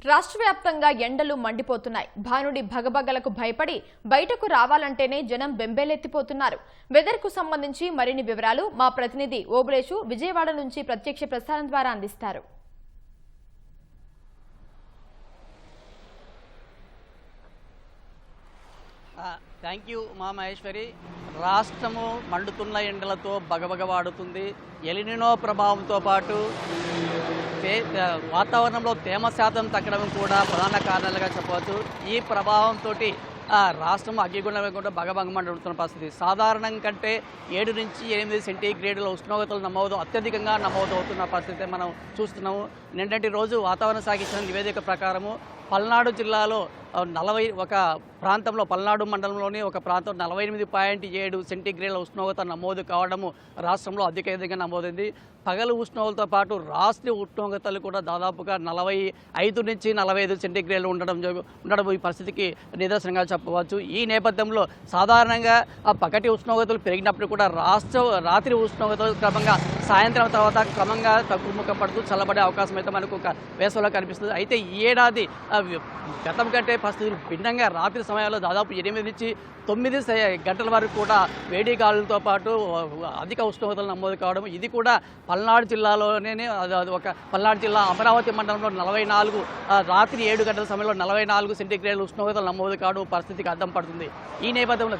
రాష్ట్ర వ్యాప్తంగా ఎండలు మండిపోతున్నాయి. భానుడి భగభగలకు భయపడి బయటకు రావాలంటేనే జనం బెంబేలెత్తిపోతున్నారు. వెదర్ కు సంబంధించి మరిన్ని వివరాలు మా ప్రతినిధి ఓబులేషు విజయవాడ నుంచి ప్రత్యక్ష ప్రసారం ద్వారా అందిస్తారు. థ్యాంక్ యూ మా మహేశ్వరి. రాష్ట్రము మండుతున్న ఎండలతో బగబగవాడుతుంది. ఎలినినో ప్రభావంతో పాటు వాతావరణంలో తేమ శాతం తగ్గడం కూడా ప్రధాన కారణాలుగా చెప్పవచ్చు. ఈ ప్రభావంతో రాష్ట్రం అగ్గిగుండం కూడా బగబగమంటున్న పరిస్థితి. సాధారణం కంటే 7 నుంచి 8 సెంటీగ్రేడ్ల ఉష్ణోగ్రతలు అత్యధికంగా నమోదవుతున్న పరిస్థితి మనం చూస్తున్నాము. నిన్నటి రోజు వాతావరణ శాఖ ఇచ్చిన నివేదిక ప్రకారము పల్నాడు జిల్లాలో ఒక ప్రాంతంలో పల్నాడు మండలంలోని ఒక ప్రాంతం 48.7 సెంటీగ్రేడ్ల ఉష్ణోగ్రత నమోదు కావడము రాష్ట్రంలో అధికంగా నమోదైంది. పగలు ఉష్ణోగ్రతతో పాటు రాత్రి ఉష్ణోగ్రతలు కూడా దాదాపుగా 45 నుంచి 45 సెంటీగ్రేడ్లు ఉండడం ఈ పరిస్థితికి నిదర్శనంగా చెప్పవచ్చు. ఈ నేపథ్యంలో సాధారణంగా ఆ పగటి ఉష్ణోగ్రతలు పెరిగినప్పుడు కూడా రాత్రి ఉష్ణోగ్రతలు క్రమంగా సాయంత్రం తర్వాత క్రమంగా తగ్గుముఖం పడుతూ చల్లబడే అవకాశం అయితే మనకు ఒక వేసవిలో కనిపిస్తుంది. అయితే ఈ ఏడాది గతం కంటే పరిస్థితులు భిన్నంగా రాత్రి సమయాల్లో దాదాపు 8 నుంచి 9 గంటల వరకు కూడా వేడి గాలులతో పాటు అధిక ఉష్ణోగ్రతలు నమోదు కావడం, ఇది కూడా పల్నాడు జిల్లాలోనే పల్నాడు జిల్లా అమరావతి మండలంలో 44 రాత్రి 7 గంటల సమయంలో 44 సెంటీగ్రేడ్ల ఉష్ణోగ్రతలు నమోదు కావడం పరిస్థితికి అద్దం పడుతుంది. ఈ నేపథ్యంలో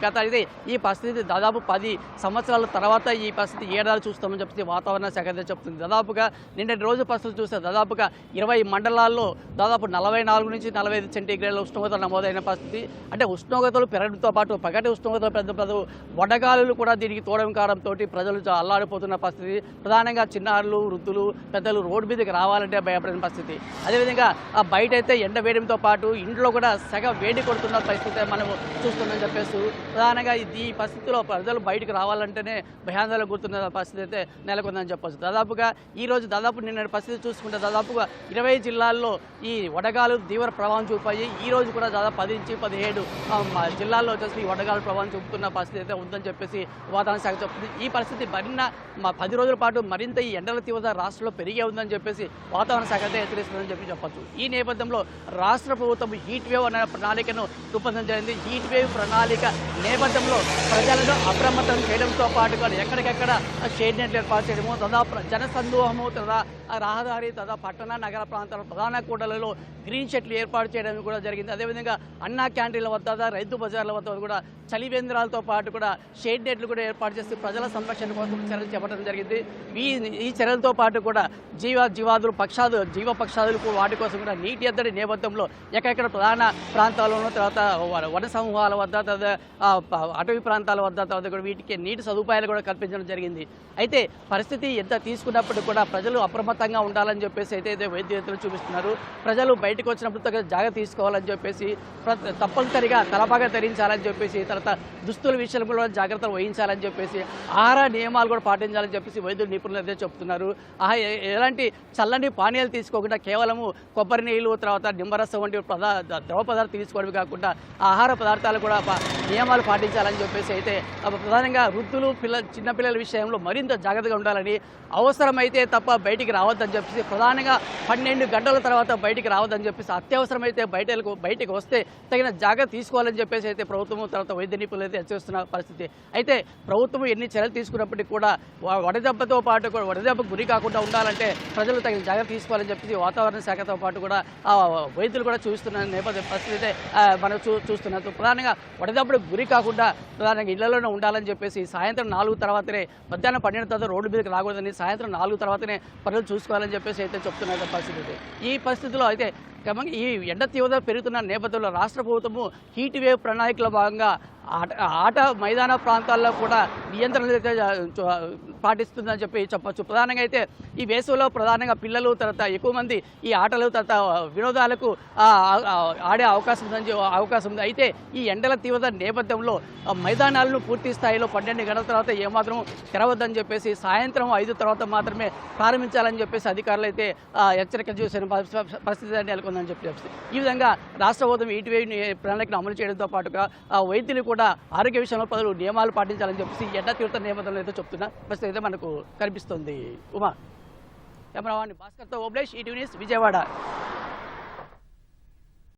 ఈ పరిస్థితి దాదాపు 10 సంవత్సరాల తర్వాత ఈ పరిస్థితి ఏడాది చూస్తామని చెప్పి వాతావరణ శాఖ చెప్తుంది. దాదాపుగా నిన్నటి రోజు పరిస్థితులు చూస్తే దాదాపుగా 20 మండలాల్లో దాదాపు 44 నుంచి 45 సెంటీగ్రేడ్ల ఉష్ణోగ్రతలు నమోదైన పరిస్థితి. అంటే ఉష్ణోగ్రతలు పెరగడంతో పాటు పగటి ఉష్ణోగ్రతలు పెద్ద వడగాలులు కూడా దీనికి తోడడం కావడంతో ప్రజలు అల్లాడిపోతున్న పరిస్థితి. ప్రధానంగా చిన్నారులు, వృద్ధులు, పెద్దలు రోడ్డు మీదకి రావాలంటే భయపడిన పరిస్థితి. అదేవిధంగా బయట అయితే ఎండ వేయడంతో పాటు ఇంట్లో కూడా సగ వేడి కొడుతున్న పరిస్థితి మనం చూస్తుందని చెప్పేసి ప్రధానంగా ఈ పరిస్థితిలో ప్రజలు బయటకు రావాలంటేనే భయాందోళన గుర్తున్న పరిస్థితి అయితే నెలకొందని చెప్పచ్చు. దాదాపుగా ఈరోజు నిన్న పరిస్థితి చూసుకుంటే దాదాపుగా 20 జిల్లాల్లో ఈ వడగాలు తీవ్ర ప్రభావం చూపాయి. ఈ రోజు కూడా దాదాపు 10 నుంచి 17 జిల్లాల్లో వచ్చేసి వడగాలు ప్రభావం చూపుతున్న పరిస్థితి అయితే ఉందని చెప్పేసి వాతావరణ శాఖ చెప్తుంది. ఈ పరిస్థితి 10 రోజుల పాటు మరింత ఈ ఎండల తీవ్రత రాష్ట్రంలో పెరిగే ఉందని చెప్పేసి వాతావరణ శాఖ అయితే హెచ్చరిస్తుందని చెప్పచ్చు. ఈ నేపథ్యంలో రాష్ట్ర ప్రభుత్వం హీట్ వేవ్ అనే ప్రణాళికను రూపొందించింది. హీట్ వేవ్ ప్రణాళిక నేపథ్యంలో ప్రజలను అప్రమత్తం చేయడంతో పాటుగా ఎక్కడికెక్కడ షేడ్ నెట్లు ఏర్పాటు చేయడము, దాదాపు జనసందోహము, రహదారి పట్టణ నగర ప్రాంతాల ప్రధాన కూడలలో గ్రీన్ షెడ్లు ఏర్పాటు చేయడం కూడా జరిగింది. అదేవిధంగా అన్నా క్యాంటీన్ల వద్ద, రైతు బజార్ల వద్ద కూడా చలివేంద్రాలతో పాటు కూడా షేడ్ నెట్లు కూడా ఏర్పాటు చేసి ప్రజల సంరక్షణ కోసం చర్యలు చేపట్టడం జరిగింది. ఈ చర్యలతో పాటు కూడా జీవ పక్షాదులకు వాటి కోసం కూడా నీటి ఎద్దడి నేపథ్యంలో ఎక్కడెక్కడ ప్రధాన ప్రాంతాల్లోనూ తర్వాత వన సమూహాల వద్ద, అటవీ ప్రాంతాల వద్ద కూడా వీటికి నీటి సదుపాయాలు కూడా కల్పించడం జరిగింది. అయితే పరిస్థితి ఎంత తీసుకున్నప్పుడు కూడా ప్రజలు అప్రమత్తంగా ఉండాలని చెప్పేసి అయితే వైద్యులు చూపిస్తున్నారు. ప్రజలు బయటకు వచ్చినప్పుడు తగ్గ జాగ్రత్త తీసుకోవాలని చెప్పేసి తప్పనిసరిగా తలపాగా ధరించాలని చెప్పేసి తర్వాత దుస్తుల విషయంలో కూడా జాగ్రత్తలు వహించాలని చెప్పేసి ఆహార నియమాలు కూడా పాటించాలని చెప్పేసి వైద్యులు నిపుణులు అయితే చెప్తున్నారు. ఎలాంటి చల్లని పానీయాలు తీసుకోకుండా కేవలము కొబ్బరి నీళ్ళు, తర్వాత నిమ్మరసం వంటి ద్రవ పదార్థాలు తీసుకోవడమే కాకుండా ఆహార పదార్థాలు కూడా నియమాలు పాటించాలని చెప్పేసి అయితే ప్రధానంగా వృద్ధులు, చిన్నపిల్లల విషయంలో మరింత జాగ్రత్తగా ఉండాలని, అవసరమైతే తప్ప బయటికి రావద్దని చెప్పేసి ప్రధానంగా 12 గంటల తర్వాత బయటికి రావద్దని చెప్పేసి అత్యవసరమైతే బయటికి వస్తే తగిన జాగ్రత్త తీసుకోవాలని చెప్పేసి అయితే ప్రభుత్వం తర్వాత వైద్య నిపుణులు అయితే హెచ్చరిస్తున్న పరిస్థితి. అయితే ప్రభుత్వం ఎన్ని చర్యలు తీసుకున్నప్పటికీ కూడా వడదెబ్బతో పాటు కూడా వడదెబ్బకు గురి కాకుండా ఉండాలంటే ప్రజలు తగిన జాగ్రత్త తీసుకోవాలని చెప్పేసి వాతావరణ శాఖతో పాటు కూడా వైద్యులు కూడా చూస్తున్న నేపథ్య పరిస్థితి అయితే మనం చూస్తున్నారు. ప్రధానంగా వడదెబ్బకు గురి కాకుండా ప్రధానంగా ఇళ్లలోనే ఉండాలని చెప్పేసి సాయంత్రం 4 తర్వాతనే, మధ్యాహ్నం 12 తర్వాత రోడ్డు మీదకి రాకూడదని, సాయంత్రం 4 తర్వాతనే ప్రజలు చూసుకోవాలని చెప్పేసి అయితే చెప్తున్నారు పరిస్థితి. ఈ పరిస్థితిలో అయితే ఈ ఎండ తీవ్రత పెరుగుతున్న నేపథ్యంలో రాష్ట్ర ప్రభుత్వము హీట్ వేవ్ ప్రణాళికలో భాగంగా ఆట మైదాన ప్రాంతాల్లో కూడా నియంత్రణలు అయితే పాటిస్తుందని చెప్పచ్చు. ప్రధానంగా అయితే ఈ వేసవిలో ప్రధానంగా పిల్లలు తర్వాత ఎక్కువ మంది ఈ ఆటలు తర్వాత వినోదాలకు ఆడే అవకాశం ఉంది. అయితే ఈ ఎండల తీవ్రత నేపథ్యంలో మైదానాలను పూర్తి స్థాయిలో 12 గంటల తర్వాత ఏమాత్రం తెరవద్దని చెప్పేసి సాయంత్రం 5 తర్వాత మాత్రమే ప్రారంభించాలని చెప్పేసి అధికారులు అయితే హెచ్చరిక చేసిన పరిస్థితి నెలకొందని చెప్పి ఈ విధంగా రాష్ట్ర ప్రభుత్వం హీట్ వేవ్ ప్రణాళికను అమలు చేయడంతో పాటుగా వైద్యులు కూడా ఆరోగ్య విషయంలో ప్రజలు నియమాలు పాటించాలని చెప్పేసి ఎండ తీవ్రత నేపథ్యంలో అయితే చెప్తున్నా పరిస్థితి అయితే మనకు కనిపిస్తుంది. ఉమా కెమెరావాణి భాస్కర్తో ఓబులేష్, ఈటీవీ న్యూస్, విజయవాడ.